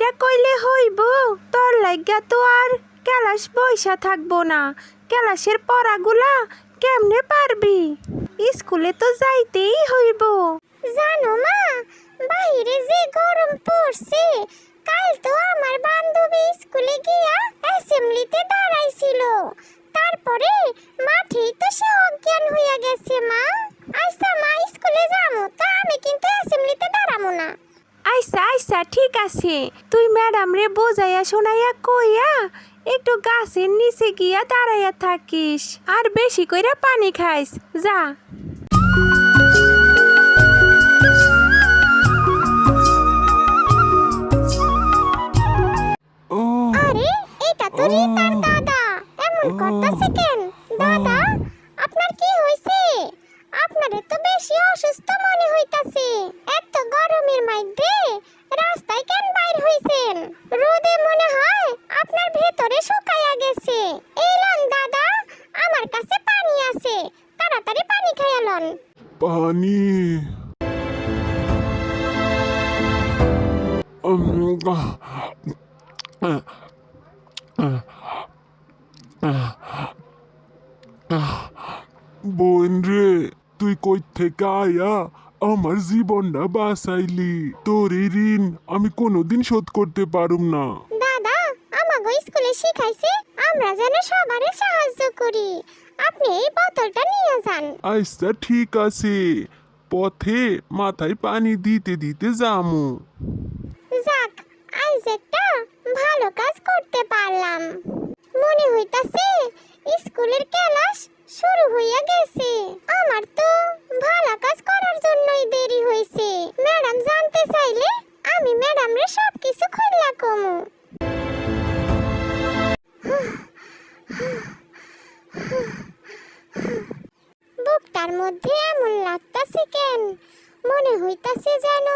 কইরা কইলে হইব? তোর লাইগা তো আর ক্লাস বইসা থাকবো না। ক্লাসের পড়াগুলা কেমনে পারবি? স্কুলে তো যাইতেই হইব। জানো মা, বাইরে যে গরম পড়ছে, কাল তো আমার বান্ধবী স্কুলে গিয়া অ্যাসেম্বলিতে দাঁড়াইছিল, তারপরে মাঠেই তো সে অজ্ঞান হইয়া গেছে। মা আচ্ছা মা, স্কুলে যাবো তা আমি কিন্তু অ্যাসেম্বলিতে দাঁড়াবো না। আচ্ছা আচ্ছা ঠিক আছে, তুই ম্যাডাম রে বোঝাইয়া শোনাইয়া কইয়া একটু গাছের নিচে গিয়া দাঁড়াইয়া থাকিস, আর বেশি কইরা পানি খাইস। যা। আরে এটা তো রিতার দাদা, এমন করতেছে কেন? দাদা আপনার কি হইছে? আপনারে তো বেশি অসুস্থ মনে হইতাছে। এত গরমের মধ্যে রাস্তায় কেন বাইর হইছেন? রোদে মনে হয় আপনার ভেতরে শুকায়া গেছে। এই লন দাদা, আমার কাছে পানি আছে, তাড়াতাড়ি পানি খাইয়া লন। পানি। বোন রে, তুই কই থেকে আয়া আমার জীবনটা বাঁচাইলি। তোর এই ঋণ আমি কোনোদিন শোধ করতে পারুম না। দাদা আমাগো স্কুলে শিখাইছে আমরা যেন সবারে সাহায্য করি। আপনি এই বোতলটা নিয়ে যান। আচ্ছা ঠিক আছে, পথে মাথায় পানি দিতে দিতে যামু। যাক, আজ একটা ভালো কাজ করতে পারলাম। মনে হইতাছে স্কুলের ক্লাস শুরু হইয়া গেছে। আমার তো ভালো কাজ করার জন্যই দেরি হইছে। ম্যাডাম জানতে চাইলে আমি ম্যাডামরে সবকিছু খুললা কমু। বুকটার মধ্যে এমন লাগতাছে কেন? মনে হইতাছে যেন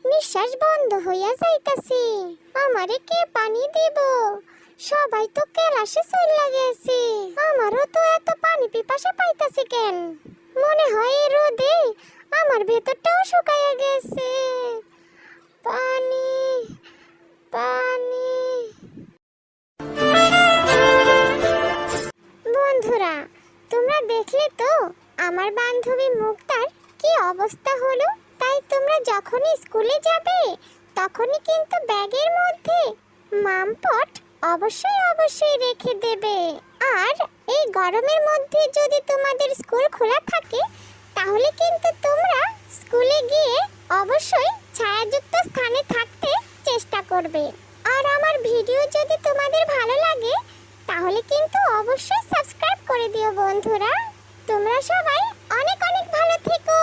নিঃশ্বাস বন্ধ হইয়া যাইতাছে। আমারে কে পানি দিব? সবাই তো ক্লাসে চইলা গেছে, আমারও তো এত পানি পিপাসা পাইতাছে কেন? মনে হয় এই রোদে আমার ভেতরটাও শুকায়া গেছে। পানি পানি। বন্ধুরা, তোমরা দেখলে তো আমার বান্ধবী মুক্তার কি অবস্থা হলো। তাই তোমরা যখন স্কুলে যাবে তখনই কিন্তু ব্যাগের মধ্যে মামপট অবশ্যই রেখে দেবে। আর এই গরমের মধ্যে যদি তোমাদের স্কুল খোলা থাকে তাহলে কিন্তু তোমরা স্কুলে গিয়ে অবশ্যই ছায়াযুক্ত স্থানে থাকতে চেষ্টা করবে। আর আমার ভিডিও যদি তোমাদের ভালো লাগে তাহলে কিন্তু অবশ্যই সাবস্ক্রাইব করে দিও বন্ধুরা। তোমরা সবাই অনেক অনেক ভালো থেকো।